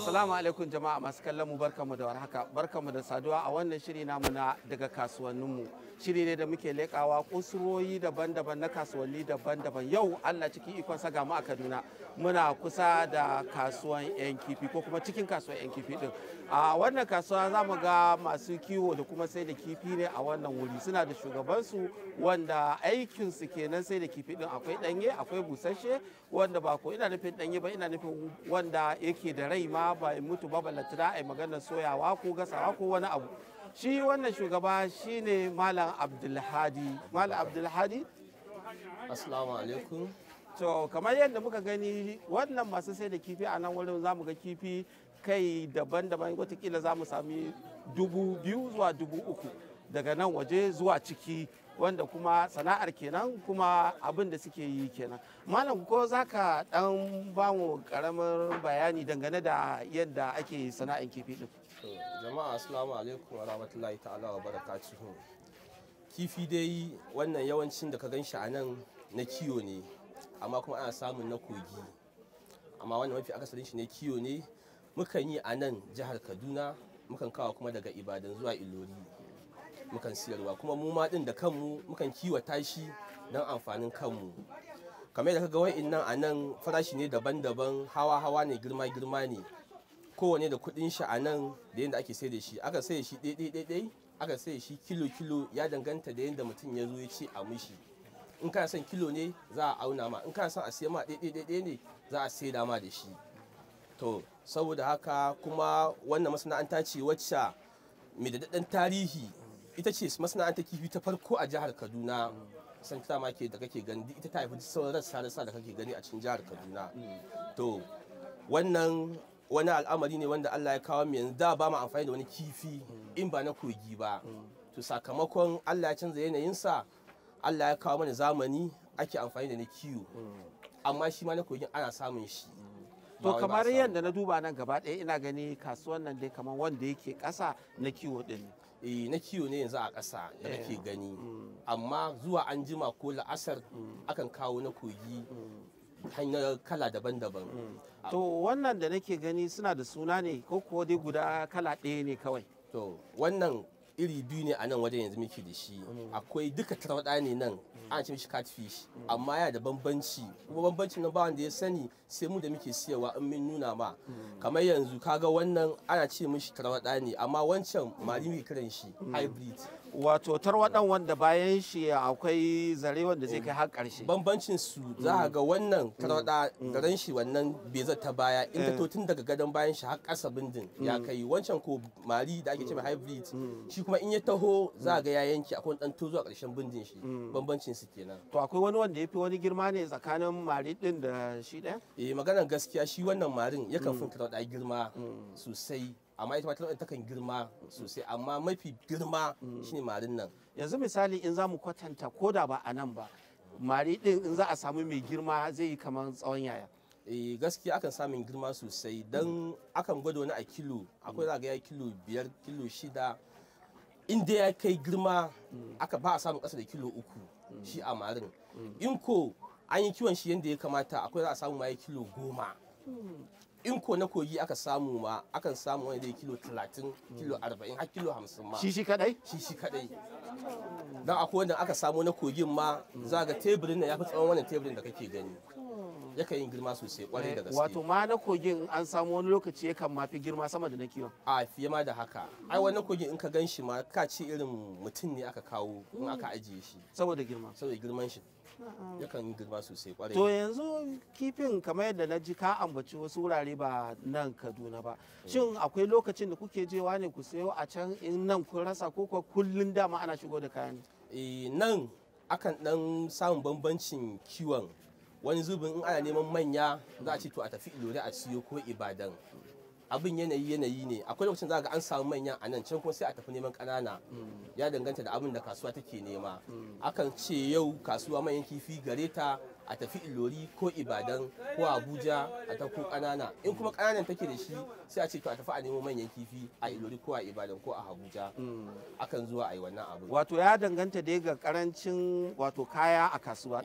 Assalamu alaikum jama'a masu kallon mu, barkamu da warhaka, barkamu da saduwa a wannan shiri namu na daga kasuwanninmu. Shiri ne da muke lekawa kusurwoyi daban-daban na kasuwanni daban-daban. Yau Allah cikin ikon sa ga mu a Kaduna, muna kusa da kasuwan yan kifi ko kuma cikin kasuwan yan kifi din. A wannan kasuwa za mu ga masu kiwo da kuma sai da kifi ne a wannan wuri. Suna da shugabansu wanda aikinsu kenan sai da kifi din. Akwai danye, akwai busasshe, wanda ba ko ina nufin danye ba, ina nufin wanda yake da rai ma ba mutu ba, ballantana a yi maganar soyawa ko gasawa ko wani abu. Shi wannan shugaba shine Malam Abdulhadi. Malam Abdulhadi, Assalamu alaikum. to kamar yadda muka gani wannan masu sai da kifi a nan wurin, za mu ga kifi kai daban-daban, watakila za mu sami 2,000 zuwa 3,000 daga nan waje zuwa ciki, wanda kuma sana'ar kenan kuma abin da suke yi kenan. Malam, ko za ka dan ba mu karamin bayani dangane da yadda ake sana'ar kifi din? Jama'a assalamu alaikum wa rahmatullahi ta'ala wa barakatuhu. Kifi dai wannan yawancin da ka gan shi a nan na kiyo ne, amma kuma ana samun na kogi, amma wannan mafi akasarin shi ne kiyo ne. Mukan yi a nan jihar Kaduna, mukan kawo kuma daga Ibadan zuwa Ilori, mukan siyarwa kuma mu ma din da kanmu mukan kiwata shi don amfanin kanmu. Kamar yadda kaga wa'innan a nan farashi ne daban-daban, hawa-hawa ne, girma-girma ne, kowane da kudin shi a nan da yadda ake sai da shi. Aka sai da shi ɗaiɗaiɗaiɗai, aka sai da shi kilo-kilo, ya danganta da yadda mutum ya zo ya ce a mushi. In kana son kilo ne za a auna ma, in kana son a siya ma ɗaiɗaiɗaiɗai ne za a sai da ma da shi. To saboda haka kuma wannan masana'anta ce wacce mai daɗaɗɗen tarihi, ita ce masana'antar kifi ta farko a jihar Kaduna. San ta ma ke da kake gani, ita ta haifi sauran rassa da kake gani a cikin jihar Kaduna. To wannan wani al'amari ne wanda Allah ya kawo mu yanzu. Da ba mu amfani da wani kifi in ba na kogi ba. To sakamakon Allah ya canza yanayinsa, Allah ya kawo mana zamani ake amfani da na kiwo, amma shi ma na kogin ana samun shi. To kamar yadda na duba nan gaba ɗaya, ina gani kasuwan nan dai kamar wanda yake ƙasa na kiwo ɗin. Na kiwo ne yanzu a ƙasa da kake gani, amma zuwa an jima ko la'asar akan kawo na kogi hanyar kala daban-daban. To wannan da nake gani suna da suna ne ko kuwa dai guda kala ɗaya ne kawai? To wannan iri biyu ne a nan wajen yanzu muke da shi. Akwai duka tarwaɗa ne nan, ana ce mishi catfish, amma yana da bambanci, kuma bambancin nan ba wanda ya sani sai mu da muke siyarwa in mun nuna ma. Kamar yanzu kaga wannan ana ce mishi tarwaɗa ne, amma wancan mari mai kiran shi hybrid. Wato tarwaɗan wanda bayan shi akwai zare wanda zai kai har ƙarshe. Bambancin su za ga wannan tarwaɗa garan shi wannan bezar ta baya, in ta to tun daga gadon bayan shi har ƙasa bindin ya kai. Wancan ko mari da ake ce hybrid, shi kuma in ya taho za ga ya yanke, akwai dan tozo a ƙarshen bindin shi. Bambancin su kenan. To akwai wani wanda ya fi wani girma ne tsakanin mari din da shi ɗaya? Maganar gaskiya shi wannan marin yakan fi tarwaɗa girma sosai, amma ita ma tarwaɗa takan girma sosai, amma mafi girma shine marin nan. Yanzu misali in za mu kwatanta, ko da ba a nan ba, mari din in za a samu mai girma zai yi kamar tsawon yaya? Gaskiya akan samun girma sosai, don akan gwada wani a kilo, akwai za ga ya kilo 5, kilo 6. Inda ya kai girma aka ba a samun ƙasa da kilo 3 shi a marin. In ko an yi kiwon shi yadda ya kamata, akwai za a samu ma ya kilo 10. In ko na kogi aka samu ma, akan samu wani da kilo 30, kilo 40, har kilo 50 ma. Shi kadai? Shi kadai. Don akwai wanda aka samu na kogin ma, za ga teburin nan ya fi tsawon wannan teburin da kake gani. Yakan yin girma sosai kwarai da gaske. Wato ma na kogin an samu wani lokaci yakan mafi girma sama da na kiwon? A fiye ma da haka. Ai wani kogin in ka gan shi ma ka ce irin mutum ne aka kawo in aka ajiye shi. Saboda girma? Saboda girman shi. Yakan yi girma sosai kwarai. To yanzu kifin kamar yadda na ji ka ambaci wasu wurare ba nan Kaduna ba. Shin akwai lokacin da kuke jewa ne ku sayo a can, in nan kun rasa, ko kuwa kullun dama ana shigo da kayan? Nan akan dan samun bambancin kiwon. Wani zubin in ana neman manya za a ce to a tafi Ilori a siyo ko Ibadan. Abin yanayi ne. Akwai lokacin za ga an samu manyan a nan, can kuma sai a tafi neman ƙanana. Ya danganta da abin da kasuwa take nema. Akan ce yau kasuwa manyan kifi gare ta, a tafi Ilori ko Ibadan ko Abuja a ta ko ƙanana. In kuma ƙananan take da shi sai a ce to a tafi a nemo manyan kifi a Ilori ko a Ibadan ko a Abuja. Akan zuwa a yi wannan abu. Wato ya danganta dai ga karancin wato kaya a kasuwa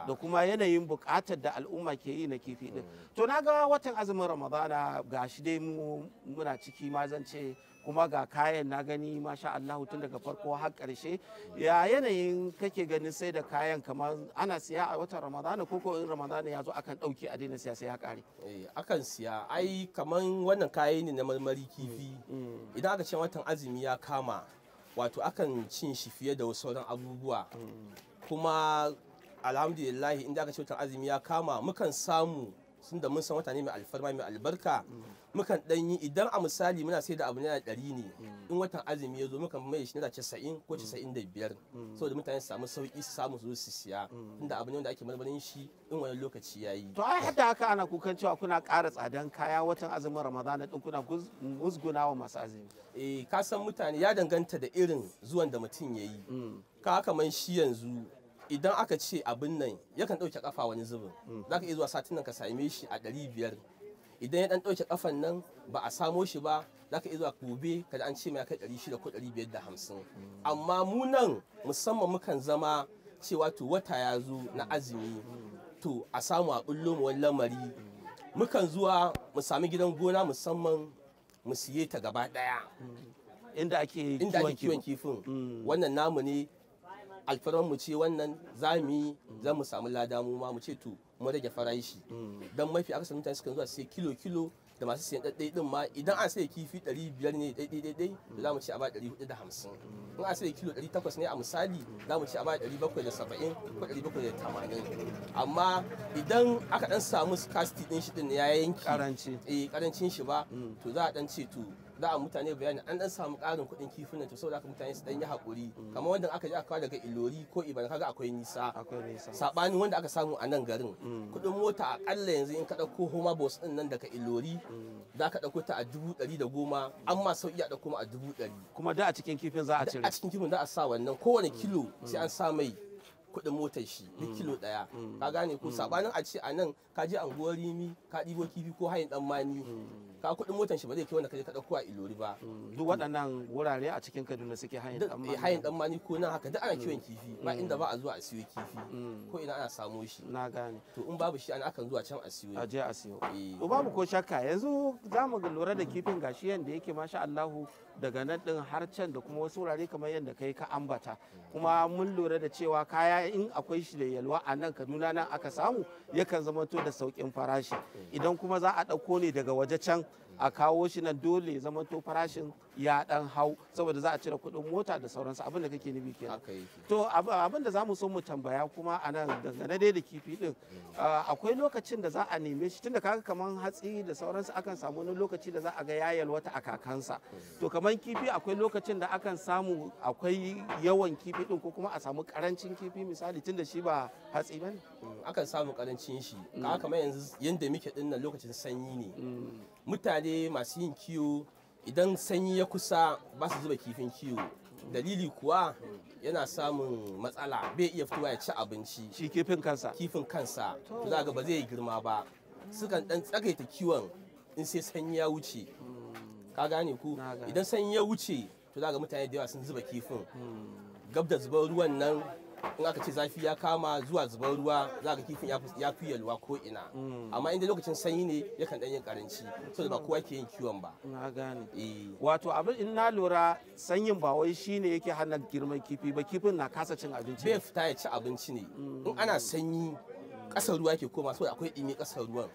da kuma yanayin buƙatar da al'umma ke yi na kifi din. To na ga watan azumin Ramadana gashi dai muna ciki ma zan ce, kuma ga kayan na gani masha Allah tun daga farko har ƙarshe. Ya yanayin kake ganin sai da kayan, kamar ana siya a watan Ramadana ko in Ramadana ya zo akan ɗauke a daina siya sai ya ƙare? Akan siya, ai kamar wannan kayan ne na marmari kifi. Idan aka ce watan azumi ya kama, wato akan cin shi fiye da sauran abubuwa. Kuma alhamdulillah inda aka ce watan azumi ya kama mukan samu, sun da mun san wata ne mai alfarma mai albarka, mukan dan yi, idan a misali muna sai da abu naira 100 ne, in watan azumi ya zo mukan mai shi naira 90 ko 95, saboda mutane su samu sauki, su samu su siya, tunda abu ne wanda ake marmarin shi in wani lokaci ya yi. To ai hadda haka ana kukan cewa kuna ƙara tsadan kaya watan azumin Ramadana din, kuna musguna wa masu azumi. Ka san mutane ya danganta da irin zuwan da mutum ya yi. Ka kamar shi yanzu idan aka ce abin nan yakan ɗauke kafa wani zubin, za ka iya zuwa satin nan ka same shi a 500. Idan ya ɗan ɗauke kafan nan ba a samo shi ba, za ka iya zuwa gobe kada an ce mai kai 600 ko 550. Amma mu nan musamman mukan zama cewa to wata ya zo na azumi, to a samu a bullo mu wani lamari, mukan zuwa mu sami gidan gona musamman mu siye ta gaba ɗaya inda ake kiwon kifin. Wannan namu ne, alfaran mu ce wannan za mu samu lada mu ma mu ce to mu rage farashi. Dan mafi akasar mutane sukan zuwa sai kilo da masu siyan ɗaiɗai din ma, idan an sai kifi 500 ne ɗaiɗai da za mu ce a ba 450. In an sai kilo 800 ne a misali, za mu ce a ba 770 ko 780. Amma idan aka dan samu scarcity din shi din ya yanki karancin shi ba, to za a dan ce to za a mutane bayani an dan samu karin kuɗin kifin nan, to saboda haka mutane su dan yi hakuri. Kamar wanda aka je aka kawo daga Ilori ko Ibadan, kaga akwai nisa. Sabanin wanda aka samu a nan garin, kuɗin mota akalla yanzu in ka dauko Homa Bus din nan daga Ilori, za ka dauko ta a 110, amma sauki a dauko ma a 100. Kuma da a cikin kifin za a cire? A cikin kifin za a sa wannan, kowane kilo sai an sa mai kuɗin motar shi duk kilo ɗaya. Ka gane ko? Sabanin a ce a nan ka je anguwar Rimi ka ɗibo kifi ko hayin dan mani, ka kuɗin motar shi ba zai kai wanda ka je ka ɗauko a Ilori ba. Duk waɗannan wurare a cikin Kaduna suke hayin dan mani ko nan haka duk ana kiwon kifi, ba inda ba a zuwa a siyo kifi, ko ina ana samo shi. Na gane. To in babu shi ana akan zuwa can a siyo. A je a siyo. To babu ko shakka, yanzu za mu lura da kifin gashi yanda yake masha Allahu, daga nan din har can da kuma wasu wurare kamar yadda kai ka ambata. Kuma mun lura da cewa kaya in akwai shi da yalwa a nan Kaduna nan aka samu, yakan zamanto da sauƙin farashi. Idan kuma za a ɗauko ne daga waje can a kawo shi nan, dole zamanto farashin ya dan hau saboda za a cire kuɗin mota da sauransu, abin da kake nufi kenan. To abin da za mu so mu tambaya kuma a nan dangane dai da kifi din, akwai lokacin da za a neme shi, tunda kaga kaman hatsi da sauransu akan samu wani lokaci da za a ga yayal wata a kakansa. To kaman kifi akwai lokacin da akan samu akwai yawan kifi din ko kuma a samu karancin kifi misali, tunda shi ba hatsi bane. Akan samu karancin shi, kamar yanzu yanda muke din nan lokacin sanyi ne. Mutane masu yin kiwo idan sanyi ya kusa ba su zuba kifin kiwo, dalili kuwa yana samun matsala, bai iya fitowa ya ci abinci. Shi kifin kansa to za ga ba zai yi girma ba, sukan dan tsagaita kiwon in sai sanyi ya wuce. Ka gane ku? Idan sanyi ya wuce to za ga mutane da yawa sun zuba kifin, gab da zubar ruwan nan in aka ce zafi ya kama zuwa zubar ruwa, za ga kifin ya fi yalwa ko ina. Amma inda lokacin sanyi ne yakan dan yin karanci, saboda ba kowa ke yin kiwon ba. Na gane. Wato abin in na lura, sanyin ba wai shine yake hana girman kifi ba, kifin na kasa cin abinci. Bai fita ya ci abinci ne. In ana sanyi ƙasar ruwa ke koma, saboda akwai ɗimi ƙasar ruwan.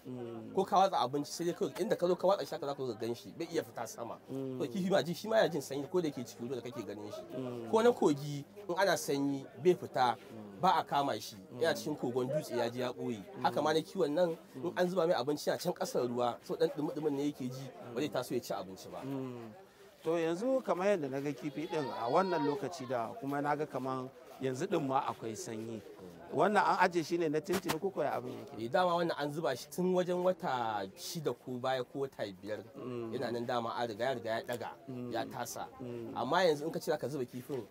Ko ka watsa abinci sai dai kawai inda ka zo ka watsa shi haka za ka gan shi, bai iya fita sama. To kifi ma shi ma yana jin sanyi ko da yake cikin ruwa da kake ganin shi. Ko na kogi in ana sanyi bai fita, ba a kama shi, yana cikin kogon dutse ya je ya ɓoye. Haka ma na kiwon nan in an zuba mai abinci a can ƙasar ruwa, so dan dumi-dumin ne yake ji, ba zai taso ya ci abinci ba. To yanzu kamar yadda na ga kifi din a wannan lokaci da kuma na ga kamar yanzu din ma akwai sanyi, wannan an aje shi ne na tintini ko koya abin yake? Dama wannan an zuba shi tun wajen wata 6 ko baya ko wata 5 yana nan, dama an riga ya daga ya tasa. Amma yanzu in ka ce zaka zuba kifin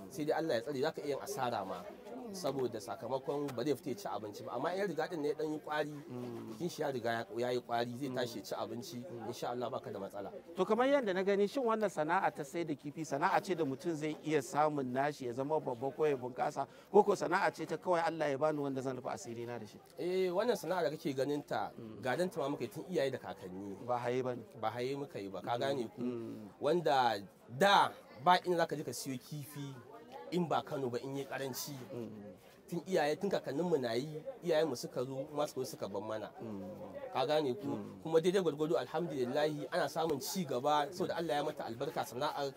sai dai Allah ya tsare, zaka iya yin asara ma. saboda sakamakon ba zai fita ya ci abinci ba, amma in riga din ne ya dan yi kwari jikin shi ya riga ya yi kwari zai tashi ya ci abinci insha Allah baka da matsala. To kamar yadda na gani shin wannan sana'a ta sai da kifi sana'a ce da mutum zai iya samun nashi ya zama babba ko ya bunkasa ko sana'a ce ta kawai Allah ya bani wanda zan rufe asiri na da shi? Wannan sana'a da kake ganin ta gadan ta ma muka tun iyaye da kakanni, ba haye bane, ba haye muka yi ba, ka gane ku, wanda da ba in zaka je ka siyo kifi in ba Kano ba in yi karanci tun iyaye tun kakanninmu na yi iyayenmu suka zo masu suka ban mana, ka gane ku, kuma daidai gwargwado alhamdulillahi ana samun ci gaba saboda Allah ya mata albarka sana'ar.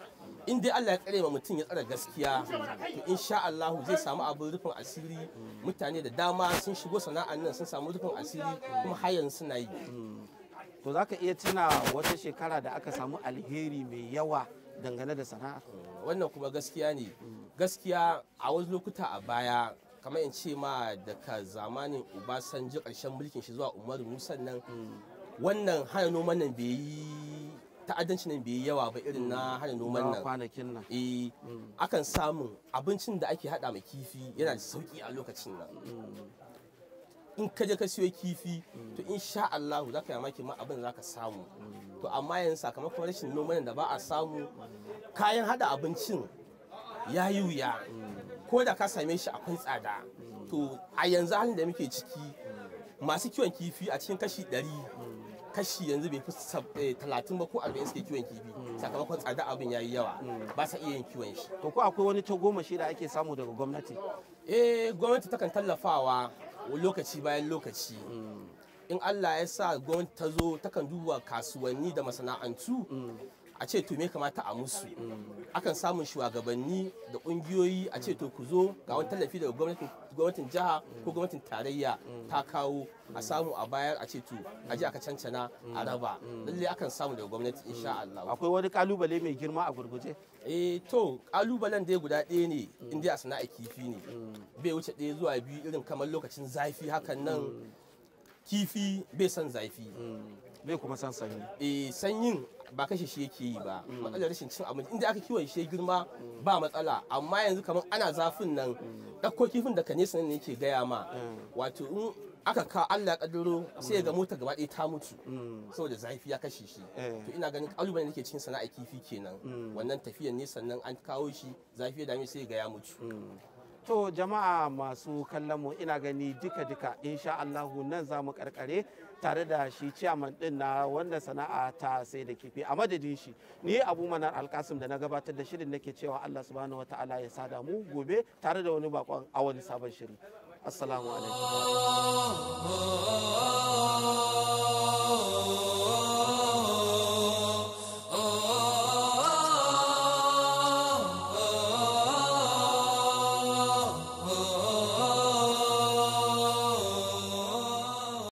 In dai Allah ya tsare ma mutum ya tsara gaskiya to insha Allah zai samu abin rufin asiri. Mutane da dama sun shigo sana'ar nan sun samu rufin asiri kuma har yanzu suna yi. To zaka iya tuna wata shekara da aka samu alheri mai yawa dangane da sana'a? Wannan kuma gaskiya ne, gaskiya a wasu lokuta a baya kamar in ce ma daga zamanin Obasanjo ƙarshen mulkin shi zuwa Umaru Musa nan wannan hana noman nan bai yi ta'addanci nan bai yi yawa ba irin na hana noman nan kwanakin nan. Akan samun abincin da ake hada ma kifi yana da sauki a lokacin nan. In ka je ka siyo kifi to insha Allah za ka yi maki ma abin da za ka samu. To amma yanzu sakamakon rashin noman da ba a samu kayan hada abincin ya yi wuya, ko da ka same shi akwai tsada. To a yanzu halin da muke ciki masu kiwon kifi a cikin kashi 100 kashi yanzu bai fi 30 ba ko 40 suke kiwon kifi sakamakon tsada abin ya yi yawa ba sa iya yin kiwon shi. To ko akwai wani tagomashi da ake samu daga gwamnati? Gwamnati takan tallafawa lokaci bayan lokaci. In Allah ya sa gwamnati ta zo takan duba kasuwanni da masana'antu a ce to me kamata a musu. Akan samun shugabanni da kungiyoyi a ce to ku zo ga wani tallafi daga gwamnatin jiha ko gwamnatin tarayya ta kawo a samu a bayar a ce to a je aka cancana a raba. Lalle akan samu daga gwamnati insha Allah. Akwai wani kalubale mai girma a gurguje? To kalubalen dai guda ɗaya ne in dai a sana'a kifi ne. Bai wuce 1 zuwa 2 irin kamar lokacin zafi hakan nan kifi bai son zafi. Bai kuma san sanyi. Sanyin ba kashe shi yake yi ba, matsalar rashin cin abinci inda aka kiwon shi girma ba matsala, amma yanzu kamar ana zafin nan ɗauko kifin daga nesa ne yake gaya ma wato in aka ka Allah ya kaddaro sai ga mota gaba ɗaya ta mutu saboda zafi ya kashe shi. To ina ganin kalubalen da ke cikin sana'a kifi kenan, wannan tafiyan ne sannan an kawo shi zafi ya dame sai ga ya mutu. To jama'a masu kallon mu ina gani duka insha Allahu nan za mu karkare tare da shi ciyaman din na wannan sana'a ta sai da kifi. A madadin shi ni Abumanar Alkasim da na gabatar da shirin nake cewa Allah subhanahu wataala ya sada mu gobe tare da wani bakon a wani sabon shiri. Assalamu alaikum.